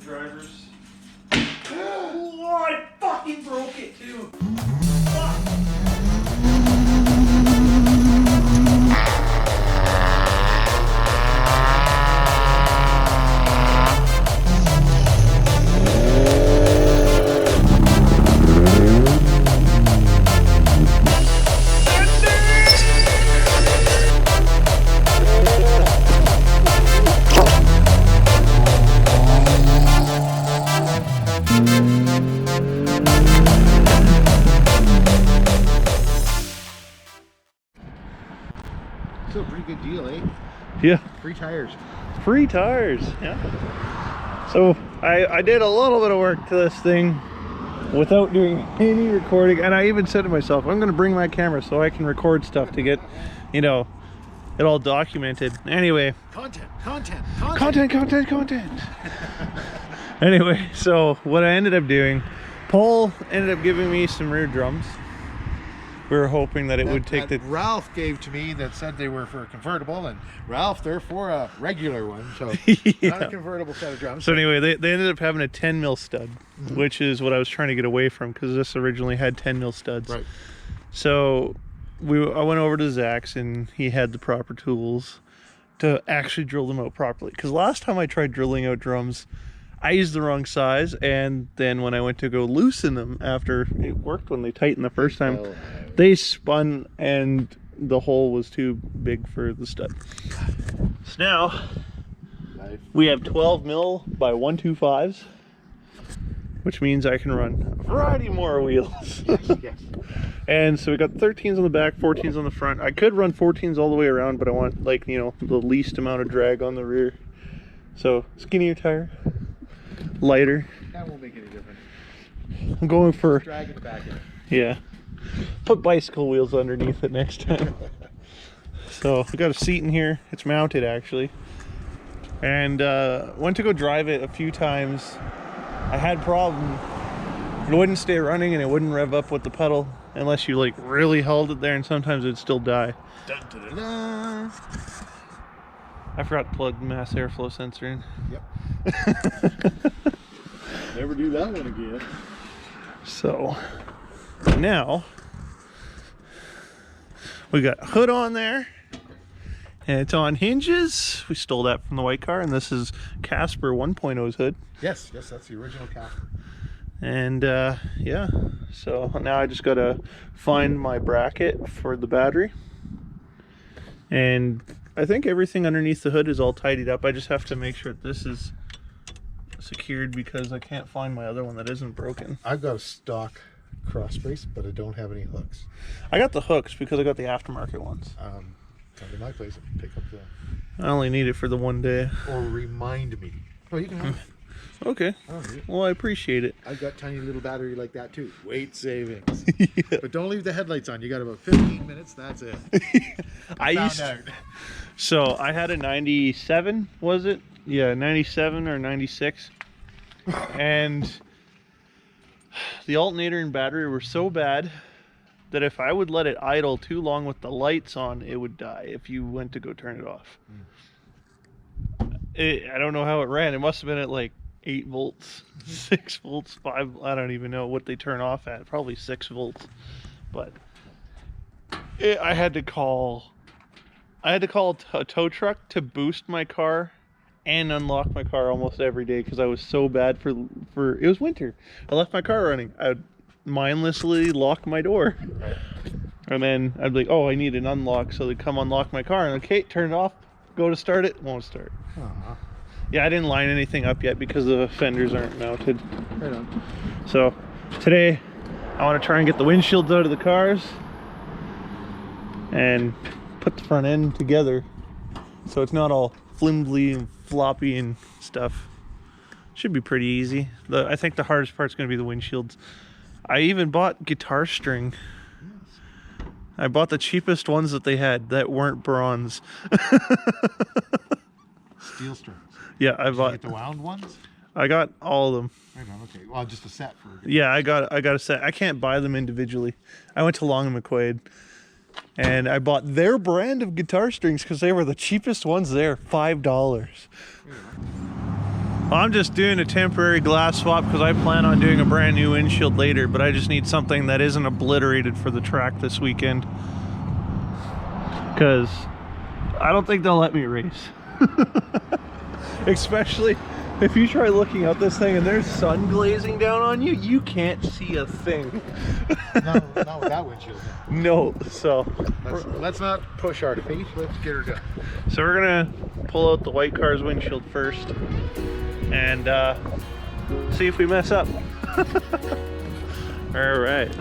screwdrivers. Oh, I fucking broke it too. Fuck. Still a pretty good deal, eh? Yeah. Free tires. Free tires, yeah. So I did a little bit of work to this thing without doing any recording, and I even said to myself, I'm gonna bring my camera so I can record stuff to get, you know, it all documented. Anyway. Content. Anyway, so what I ended up doing, Paul ended up giving me some rear drums. We were hoping that it would take the... Ralph gave to me that said they were for a convertible, and Ralph, they're for a regular one, so yeah. Not a convertible set of drums. So anyway, they ended up having a 10 mil stud, which is what I was trying to get away from, because this originally had 10 mil studs. Right. So I went over to Zach's, and he had the proper tools to actually drill them out properly. Because last time I tried drilling out drums, I used the wrong size, and then when I went to go loosen them after it worked when they tightened the first time, they spun and the hole was too big for the stud. So now we have 12 mil by 125s, which means I can run a variety more wheels. Yes. And so we got 13s on the back, 14s on the front. I could run 14s all the way around, but I want, like, you know, the least amount of drag on the rear. So skinnier tire, lighter. That won't make any difference. I'm going for Drag in the back end. yeah. Put bicycle wheels underneath it next time. So we got a seat in here. It's mounted actually, and went to go drive it a few times. I had problem. It wouldn't stay running and it wouldn't rev up with the pedal unless you like really held it there, and sometimes it'd still die. Dun, dun, dun, dun. I forgot to plug the mass airflow sensor in. Yep. Never do that one again. So now we got a hood on there, and it's on hinges. We stole that from the white car, and this is Casper 1.0's hood. Yes, that's the original Casper. And yeah, so now I just gotta find my bracket for the battery, and I think everything underneath the hood is all tidied up. I just have to make sure that this is secured because I can't find my other one that isn't broken. I've got a stock cross brace, but I don't have any hooks. I got the hooks because I got the aftermarket ones. Come to my place and pick up the... I only need it for the one day. Or remind me. Oh, you can have it. Okay. Well, I appreciate it. I've got tiny little battery like that too. Weight savings. Yeah. But don't leave the headlights on. You got about 15 minutes. That's it. So I had a 97, was it? Yeah, 97 or 96. And the alternator and battery were so bad that if I would let it idle too long with the lights on, it would die if you went to go turn it off. I don't know how it ran. It must have been at like 8 volts, 6 volts, 5. I don't even know what they turn off at. Probably 6 volts. But I had to call a tow truck to boost my car and unlock my car almost every day because I was so bad for it was winter. I left my car running. I would mindlessly lock my door. And then I'd be like, oh, I need an unlock, so they'd come unlock my car, and okay, turn it off, go to start it, won't start. Yeah, I didn't line anything up yet because the fenders aren't mounted. Right on. So today I want to try and get the windshields out of the cars and put the front end together so it's not all flimsy and floppy and stuff. Should be pretty easy. I think the hardest part's going to be the windshields. I even bought guitar string. I bought the cheapest ones that they had that weren't bronze. Steel strings. Yeah, I bought. Did you get the wound ones? I got all of them. Right on, okay. Well, just a set for... Yeah, I got a set. I can't buy them individually. I went to Long and McQuaid, and I bought their brand of guitar strings because they were the cheapest ones there, $5. Well, I'm just doing a temporary glass swap because I plan on doing a brand new windshield later, but I just need something that isn't obliterated for the track this weekend. Because I don't think they'll let me race. Especially if you try looking out this thing and there's sun glazing down on you, you can't see a thing. Not with that windshield. No, so Let's not push our fate. Let's get her done. So we're gonna pull out the white car's windshield first and see if we mess up. All right.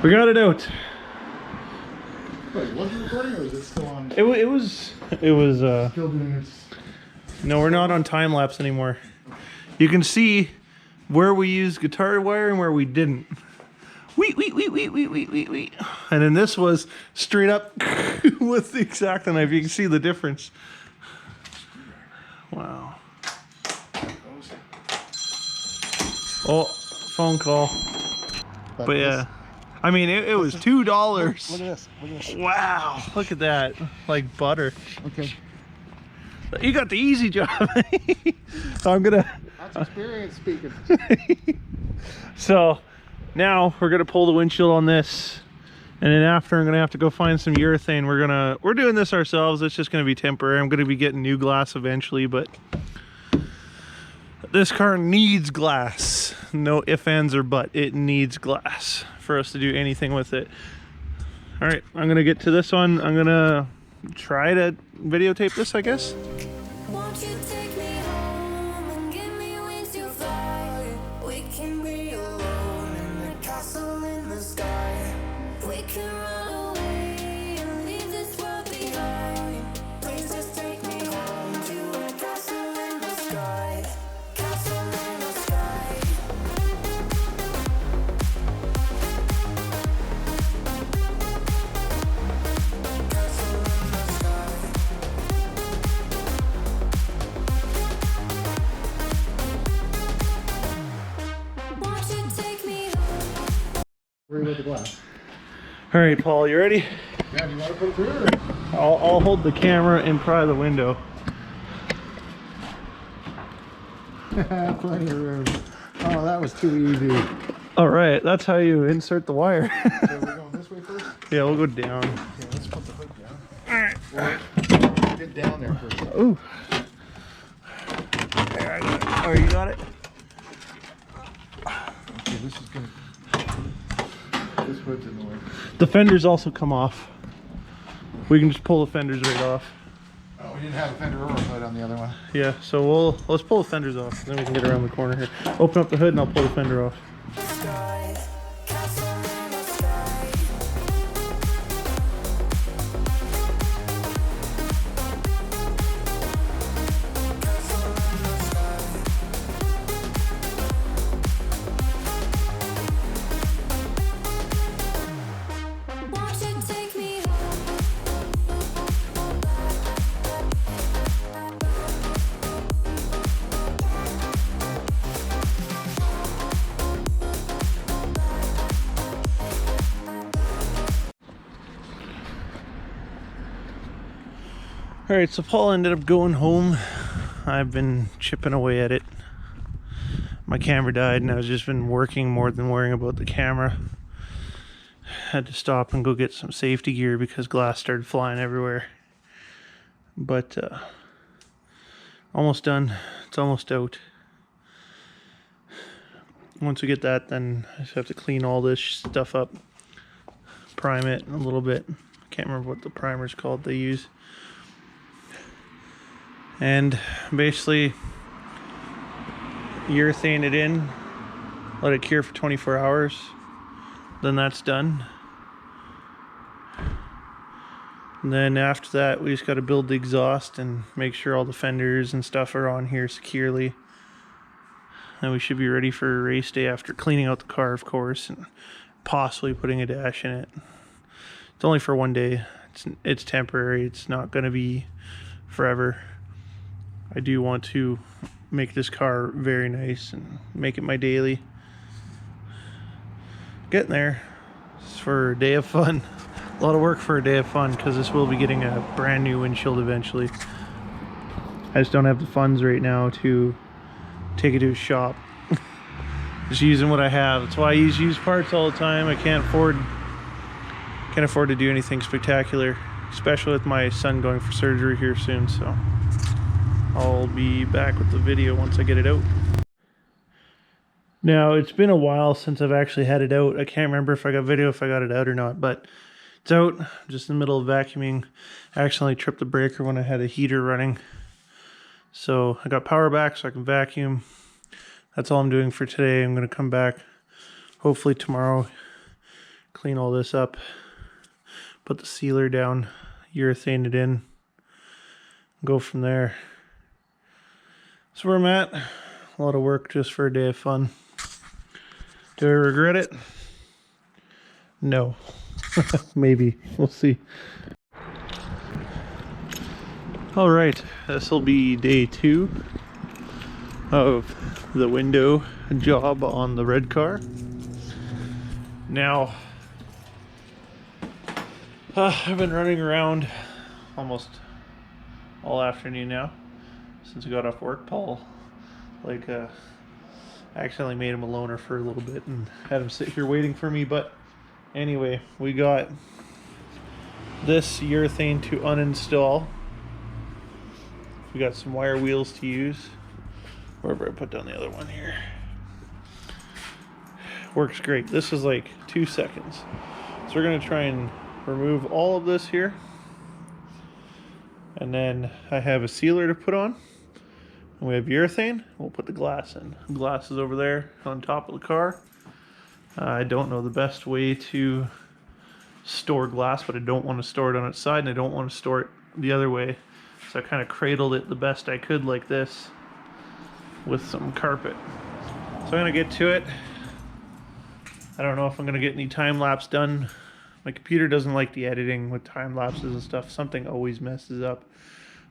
We got it out. Wait, was it recording or is it still on? It was Still doing its. no, we're not on time lapse anymore. You can see where we used guitar wire and where we didn't. Wee. And then this was straight up with the X-Acto knife. You can see the difference. Wow. Oh, phone call. But yeah, I mean, it was $2. Look at this. Look at this. Wow, look at that, like butter. Okay. You got the easy job. So I'm gonna. That's experience speaking. So now we're gonna pull the windshield on this, and then after I'm gonna have to go find some urethane. We're doing this ourselves. It's just gonna be temporary. I'm gonna be getting new glass eventually, but this car needs glass. No ifs, ands, or buts. It needs glass for us to do anything with it. All right, I'm gonna get to this one. I'm gonna try to videotape this, I guess. Won't you take me home and give me wings to fly? We can be alone in the castle in the sky. We can run away and leave this world behind. Please just take me home to a castle in the sky. Castle in the sky. Castle in the sky. Won't you take me home? Worry about the glass. All right, Paul, you ready? Yeah, do you want to put it through or? I'll hold the camera and pry the window. Plenty of room. Oh, that was too easy. All right, that's how you insert the wire. So we're going this way first? Yeah, we'll go down. Okay, let's put the hood down. All right. Or get down there first. Ooh. There, I got it. Oh, you got it? Okay, this is gonna. This hood's in the way. The fenders also come off. We can just pull the fenders right off. didn't have a fender overhood on the other one. Yeah, so let's pull the fenders off, then we can get around the corner here. Open up the hood and I'll pull the fender off. Sky, castle in the sky. Castle in the sky. Won't you take me Alright, so Paul ended up going home. I've been chipping away at it. My camera died and I've just been working more than worrying about the camera. Had to stop and go get some safety gear because glass started flying everywhere. But almost done. It's almost out. Once we get that, then I just have to clean all this stuff up, prime it a little bit. Can't remember what the primer's called they use. And basically urethane it in, let it cure for 24 hours, then that's done. And then after that we just got to build the exhaust and make sure all the fenders and stuff are on here securely. And we should be ready for race day after cleaning out the car, of course, and possibly putting a dash in it. It's only for one day. It's temporary. It's not going to be forever. I do want to make this car very nice and make it my daily. Getting there. It's for a day of fun. A lot of work for a day of fun because this will be getting a brand new windshield eventually. I just don't have the funds right now to take it to a shop. Just using what I have. That's why I use used parts all the time. I can't afford to do anything spectacular, especially with my son going for surgery here soon, so I'll be back with the video once I get it out. Now, it's been a while since I've actually had it out. I can't remember if I got video, if I got it out or not, but it's out. I'm just in the middle of vacuuming. I accidentally tripped the breaker when I had a heater running. So I got power back so I can vacuum. That's all I'm doing for today. I'm going to come back hopefully tomorrow, clean all this up, put the sealer down, urethane it in, go from there. That's where I'm at. A lot of work just for a day of fun. Do I regret it? No. Maybe. We'll see. Alright, this will be day 2 of the window job on the red car. Now, I've been running around almost all afternoon now since I got off work. Paul, I accidentally made him a loner for a little bit and had him sit here waiting for me. But anyway, we got this urethane to uninstall. We got some wire wheels to use. Wherever I put down the other one here. Works great. This is like 2 seconds. So we're going to try and remove all of this here. And then I have a sealer to put on. And we have urethane. We'll put the glass in. The glass is over there on top of the car. I don't know the best way to store glass, but I don't want to store it on its side and I don't want to store it the other way. So I kind of cradled it the best I could like this with some carpet. So I'm going to get to it. I don't know if I'm going to get any time lapse done. My computer doesn't like the editing with time lapses and stuff. Something always messes up.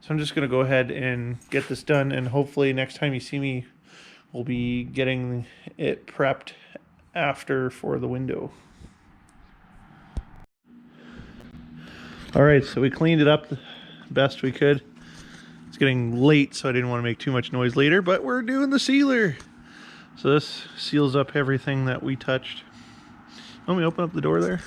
So I'm just going to go ahead and get this done, and hopefully next time you see me, we'll be getting it prepped after for the window. Alright, so we cleaned it up the best we could. It's getting late, so I didn't want to make too much noise later, but we're doing the sealer. So this seals up everything that we touched. Let me open up the door there.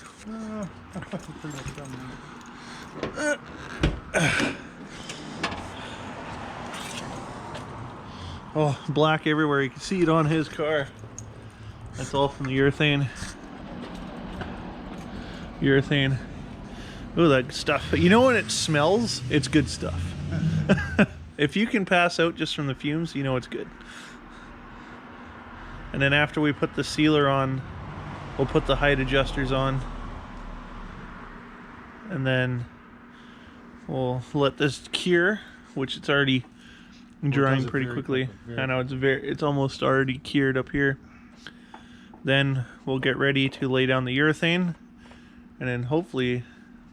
Oh, black everywhere. You can see it on his car. That's all from the urethane. Urethane. Ooh, that stuff. You know when it smells? It's good stuff. If you can pass out just from the fumes, you know it's good. And then after we put the sealer on, we'll put the height adjusters on. And then we'll let this cure, which it's already drying pretty quickly. I know it's almost already cured up here. Then we'll get ready to lay down the urethane and then hopefully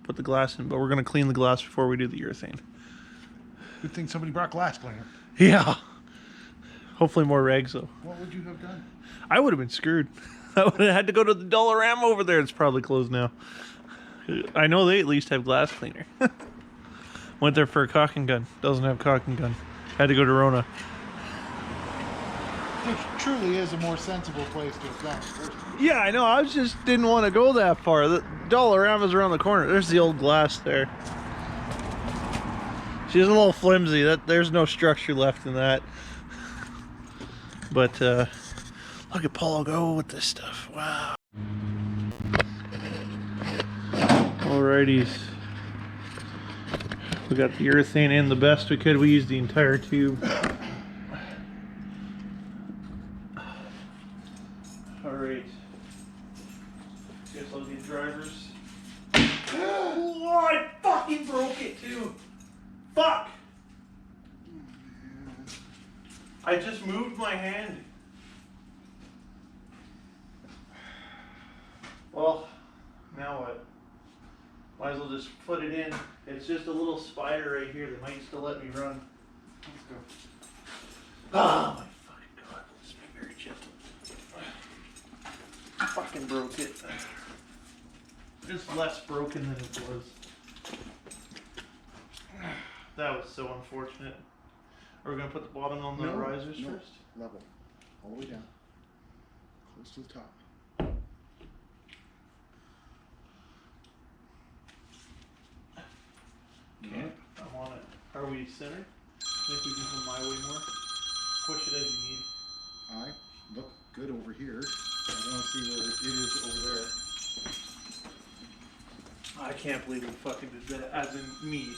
put the glass in, but we're gonna clean the glass before we do the urethane. Good thing somebody brought glass cleaner. Yeah. Hopefully more rags though. What would you have done? I would have been screwed. I would have had to go to the Dollarama over there. It's probably closed now. I know they at least have glass cleaner. Went there for a caulk and gun. Doesn't have caulk and gun. Had to go to Rona. Which truly is a more sensible place to have gone first. Yeah, I know. I just didn't want to go that far. The Dollarama's around the corner. There's the old glass there. She's a little flimsy. There's no structure left in that. But look at Paulo go with this stuff. Wow. Alrighties. We got the urethane in the best we could. We used the entire tube. Alright. Guess I'll get drivers. Oh, I fucking broke it too. Fuck! I just moved my hand. Well, now what? Might as well just put it in. It's just a little spider right here that might still let me run. Let's go. Oh my fucking god, let's be very gentle. Fucking broke it. It's less broken than it was. That was so unfortunate. Are we gonna put the bottom on the risers first? Level. All the way down. Close to the top. Okay, I'm on it. Are we centered? I think we can come my way more. Push it as you need. I look good over here. I want to see where it is over there. I can't believe we fucking did that, as in me.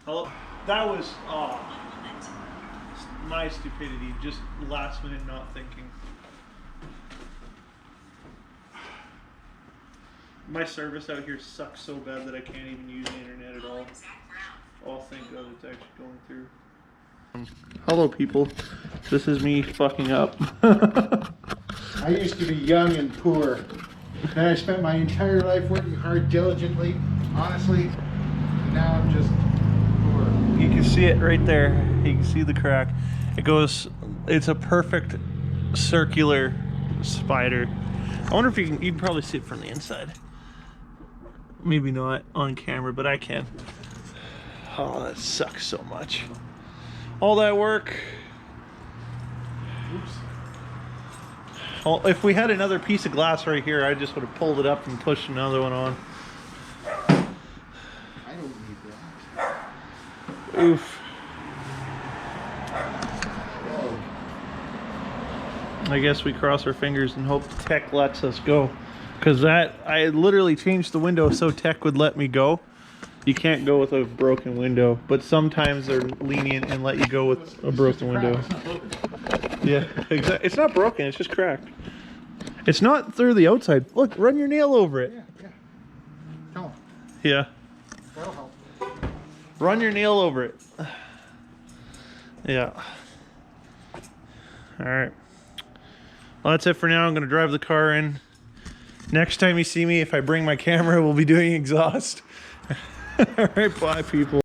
Hello? That was, my stupidity, just last minute not thinking. My service out here sucks so bad that I can't even use the internet at all. Oh, thank God it's actually going through. Hello, people. This is me fucking up. I used to be young and poor. And I spent my entire life working hard diligently, honestly. And now I'm just poor. You can see it right there. You can see the crack. It goes, it's a perfect circular spider. I wonder if you can probably see it from the inside. Maybe not on camera, but I can. Oh, that sucks so much. All that work. Oops. Well, if we had another piece of glass right here, I just would have pulled it up and pushed another one on. I don't need that. Oof. I guess we cross our fingers and hope tech lets us go. Because I literally changed the window so tech would let me go. You can't go with a broken window, but sometimes they're lenient and let you go with a broken window. Yeah, exactly. It's not broken, it's just cracked. It's not through the outside. Look, run your nail over it. Yeah. Tell him. Yeah. That'll help. Run your nail over it. Yeah. Alright. Well, that's it for now. I'm going to drive the car in. Next time you see me, if I bring my camera, we'll be doing exhaust. Alright, bye people.